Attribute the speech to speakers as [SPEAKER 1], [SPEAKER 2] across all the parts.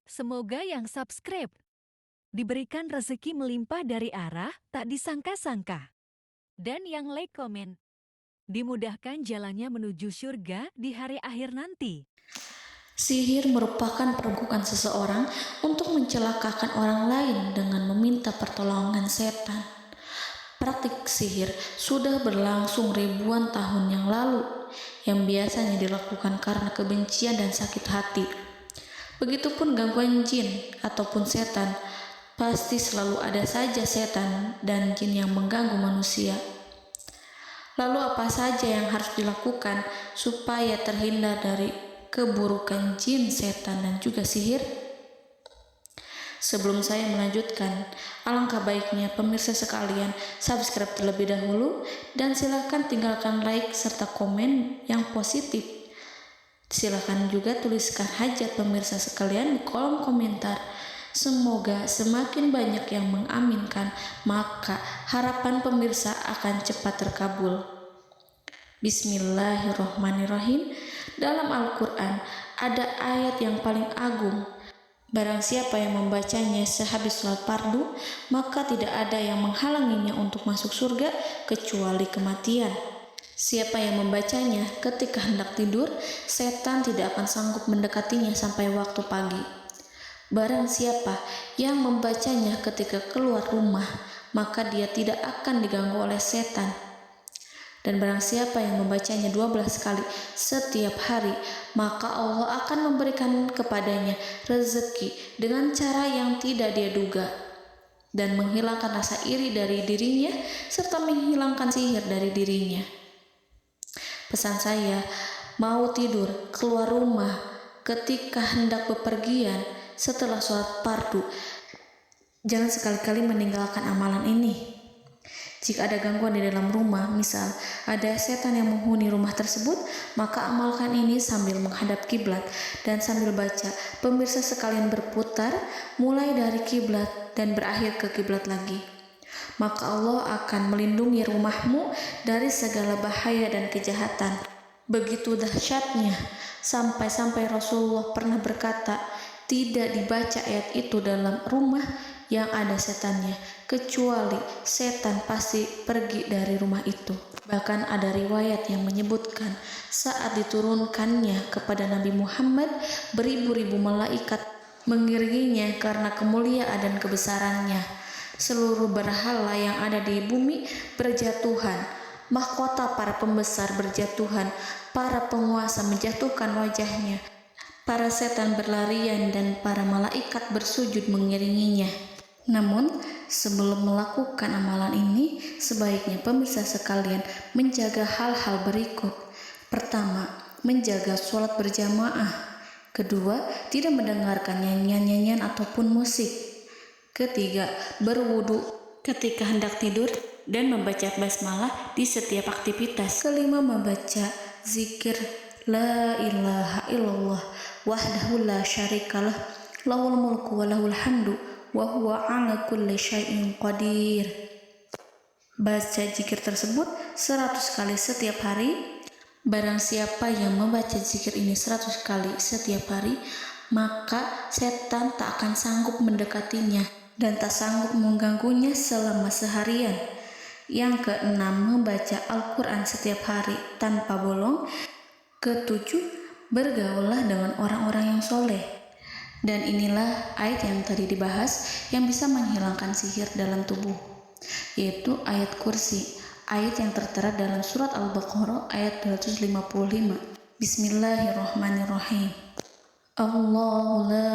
[SPEAKER 1] Semoga yang subscribe diberikan rezeki melimpah dari arah tak disangka-sangka. Dan yang like komen, dimudahkan jalannya menuju surga di hari akhir nanti.
[SPEAKER 2] Sihir merupakan perbuatan seseorang untuk mencelakakan orang lain dengan meminta pertolongan setan. Praktik sihir sudah berlangsung ribuan tahun yang lalu, yang biasanya dilakukan karena kebencian dan sakit hati. Begitupun gangguan jin ataupun setan, pasti selalu ada saja setan dan jin yang mengganggu manusia. Lalu apa saja yang harus dilakukan supaya terhindar dari keburukan jin, setan, dan juga sihir? Sebelum saya melanjutkan, alangkah baiknya pemirsa sekalian subscribe terlebih dahulu dan silakan tinggalkan like serta komen yang positif. Silakan juga tuliskan hajat pemirsa sekalian di kolom komentar. Semoga semakin banyak yang mengaminkan, maka harapan pemirsa akan cepat terkabul. Bismillahirrohmanirrohim. Dalam Al-Quran ada ayat yang paling agung. Barang siapa yang membacanya sehabis sholat fardu, maka tidak ada yang menghalanginya untuk masuk surga kecuali kematian. Siapa yang membacanya ketika hendak tidur, setan tidak akan sanggup mendekatinya sampai waktu pagi. Barang siapa yang membacanya ketika keluar rumah, maka dia tidak akan diganggu oleh setan. Dan barang siapa yang membacanya 12 kali setiap hari, maka Allah akan memberikan kepadanya rezeki dengan cara yang tidak dia duga, dan menghilangkan rasa iri dari dirinya, serta menghilangkan sihir dari dirinya. Pesan saya, mau tidur, keluar rumah, ketika hendak bepergian, setelah sholat fardu, jangan sekali-kali meninggalkan amalan ini. Jika ada gangguan di dalam rumah, misal ada setan yang menghuni rumah tersebut, maka amalkan ini sambil menghadap kiblat dan sambil baca. Pemirsa sekalian berputar mulai dari kiblat dan berakhir ke kiblat lagi. Maka Allah akan melindungi rumahmu dari segala bahaya dan kejahatan. Begitu dahsyatnya, sampai-sampai Rasulullah pernah berkata, tidak dibaca ayat itu dalam rumah yang ada setannya, kecuali setan pasti pergi dari rumah itu. Bahkan ada riwayat yang menyebutkan saat diturunkannya kepada Nabi Muhammad, beribu-ribu malaikat mengiringinya karena kemuliaan dan kebesarannya. Seluruh berhala yang ada di bumi berjatuhan, mahkota para pembesar berjatuhan, para penguasa menjatuhkan wajahnya, para setan berlarian, dan para malaikat bersujud mengiringinya. Namun, sebelum melakukan amalan ini, sebaiknya pemirsa sekalian menjaga hal-hal berikut. Pertama, menjaga sholat berjamaah. Kedua, tidak mendengarkan nyanyian-nyanyian ataupun musik. Ketiga, berwudu ketika hendak tidur dan membaca basmalah di setiap aktivitas. Kelima, membaca zikir la ilaha illallah wahdahu la syarikalah lahul mulku wa lahul hamdu wa huwa ala kulli syai'in qadir. Baca zikir tersebut 100 kali setiap hari. Barang siapa yang membaca zikir ini 100 kali setiap hari, maka setan tak akan sanggup mendekatinya dan tak sanggup mengganggunya selama seharian. Yang keenam, membaca Al-Quran setiap hari tanpa bolong. Ketujuh, bergaullah dengan orang-orang yang soleh. Dan inilah ayat yang tadi dibahas yang bisa menghilangkan sihir dalam tubuh, yaitu ayat kursi, ayat yang tertera dalam surat Al-Baqarah ayat 255. Bismillahirrahmanirrahim. Allahu la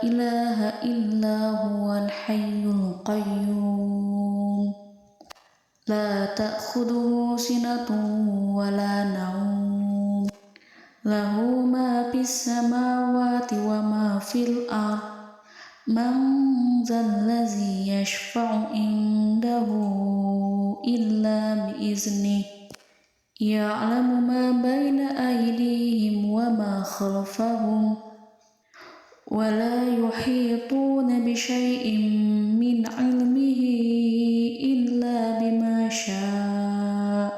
[SPEAKER 2] ilaha illa huwal hayyul qayyum la ta'khudhuhu sinatun wa la naum lahu ma fis samawati wa ma fil ard man zallazi yashfa'u indahu illa biiznih ya'lamu ma baina aydihim wa ma khalfahum wa la yuhituna bi syai'in min 'ilmihi illa bima syaa'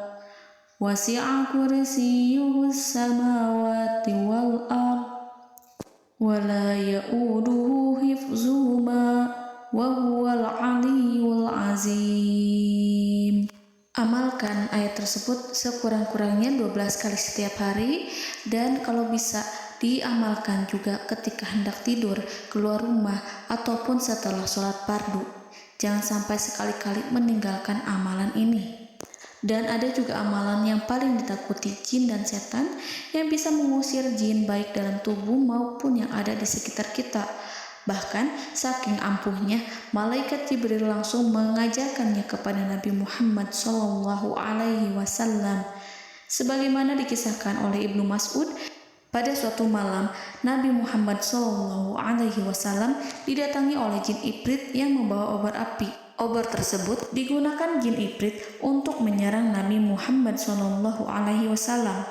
[SPEAKER 2] wasi'a kursiyyuhu as-samawati wal ard wa ولا يؤوده حفظهما وهو العلي العظيم. Amalkan ayat tersebut sekurang-kurangnya 12 kali setiap hari, dan kalau bisa diamalkan juga ketika hendak tidur, keluar rumah, ataupun setelah sholat fardu. Jangan sampai sekali-kali meninggalkan amalan ini. Dan ada juga amalan yang paling ditakuti jin dan setan, yang bisa mengusir jin baik dalam tubuh maupun yang ada di sekitar kita. Bahkan saking ampuhnya, malaikat Jibril langsung mengajarkannya kepada Nabi Muhammad SAW. Sebagaimana dikisahkan oleh Ibnu Mas'ud, pada suatu malam Nabi Muhammad SAW didatangi oleh jin Ifrit yang membawa obor api. Obor tersebut digunakan jin Ifrit untuk menyerang Nabi Muhammad SAW.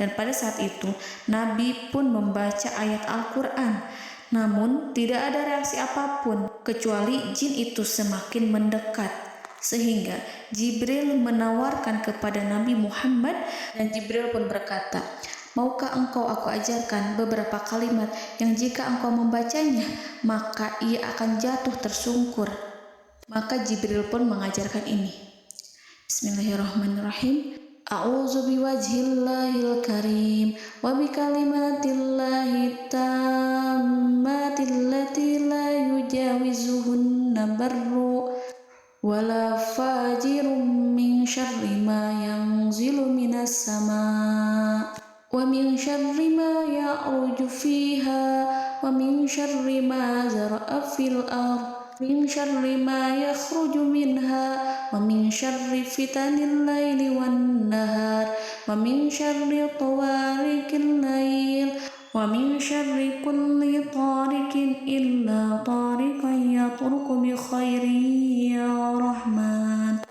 [SPEAKER 2] Dan pada saat itu Nabi pun membaca ayat Al-Quran. Namun tidak ada reaksi apapun kecuali jin itu semakin mendekat, sehingga Jibril menawarkan kepada Nabi Muhammad, dan Jibril pun berkata, "Maukah engkau aku ajarkan beberapa kalimat yang jika engkau membacanya maka ia akan jatuh tersungkur?" Maka Jibril pun mengajarkan ini. Bismillahirrahmanirrahim. A'udzu biwajhillahil karim wa bikalimatillahi tammati allati la yujawizuhunna barru wala fajirun min syarri ma yanzilu minas sama wa min syarri ma ya'ruju fiha wa min syarri ma zara'a fil ardh min syarri ma yakhruju minha wa min syarri fitanil laili wan nahar wa min syarri tawarikil lail wa min syarri kulli tarikin illa tarikan yatruku bi khairi ya Rahman.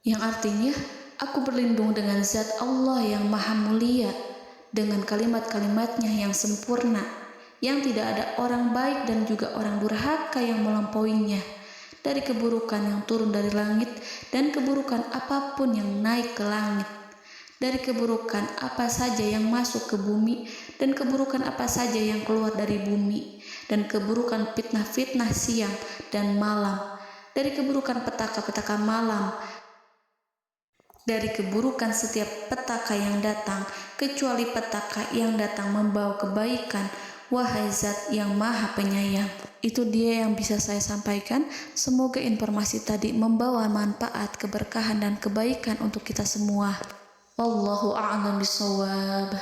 [SPEAKER 2] Yang artinya, aku berlindung dengan zat Allah yang maha mulia, dengan kalimat-kalimatnya yang sempurna, yang tidak ada orang baik dan juga orang durhaka yang melampauinya, dari keburukan yang turun dari langit dan keburukan apapun yang naik ke langit, dari keburukan apa saja yang masuk ke bumi dan keburukan apa saja yang keluar dari bumi, dan keburukan fitnah-fitnah siang dan malam, dari keburukan petaka-petaka malam, dari keburukan setiap petaka yang datang, kecuali petaka yang datang membawa kebaikan. Wahai Zat yang Maha Penyayang. Itu dia yang bisa saya sampaikan. Semoga informasi tadi membawa manfaat, keberkahan, dan kebaikan untuk kita semua. Wallahu a'lam bishawab.